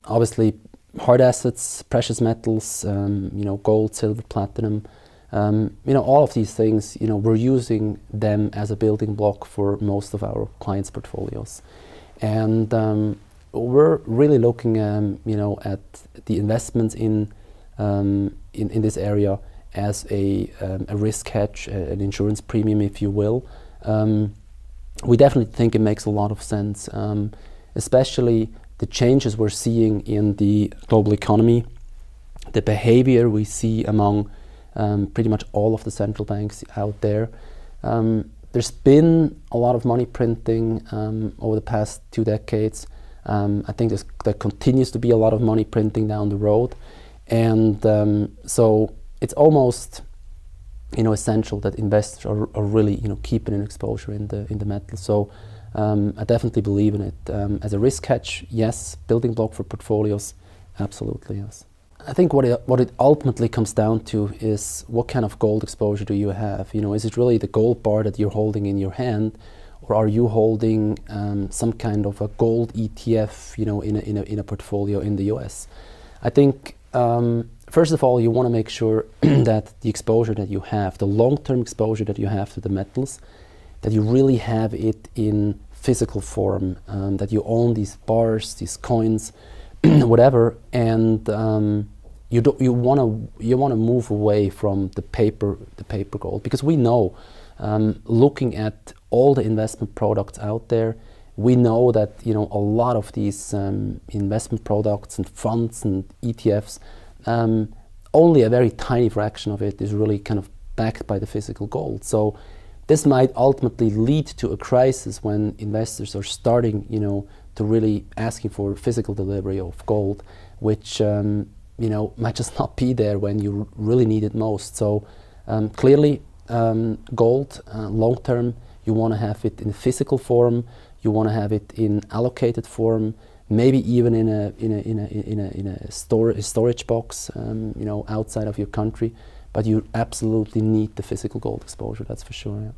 Obviously, hard assets, precious metals, gold, silver, platinum, all of these things, we're using them as a building block for most of our clients' portfolios. And we're really looking, at the investments in this area as a risk hedge, an insurance premium, if you will. We definitely think it makes a lot of sense, especially the changes we're seeing in the global economy, the behavior we see among pretty much all of the central banks out there. There's been a lot of money printing over the past 2 decades. I think there continues to be a lot of money printing down the road. And so it's almost essential that investors are really keeping an exposure in the metal. So I definitely believe in it as a risk hedge. Yes. Building block for portfolios. Absolutely yes. I think what it ultimately comes down to is what kind of gold exposure do you have? Is it really the gold bar that you're holding in your hand, or are you holding some kind of a gold ETF in a portfolio in the US? I think first of all, you want to make sure that the exposure that you have, the long-term exposure that you have to the metals, that you really have it in physical form, that you own these bars, these coins, whatever, and you want to move away from the paper gold, because we know, looking at all the investment products out there, we know that a lot of these investment products and funds and ETFs, only a very tiny fraction of it is really kind of backed by the physical gold. So this might ultimately lead to a crisis when investors are starting, to really asking for physical delivery of gold, which might just not be there when you really need it most. So clearly, gold long term, you want to have it in physical form. You want to have it in allocated form, maybe even in a storage box, outside of your country. But you absolutely need the physical gold exposure. That's for sure. Yeah.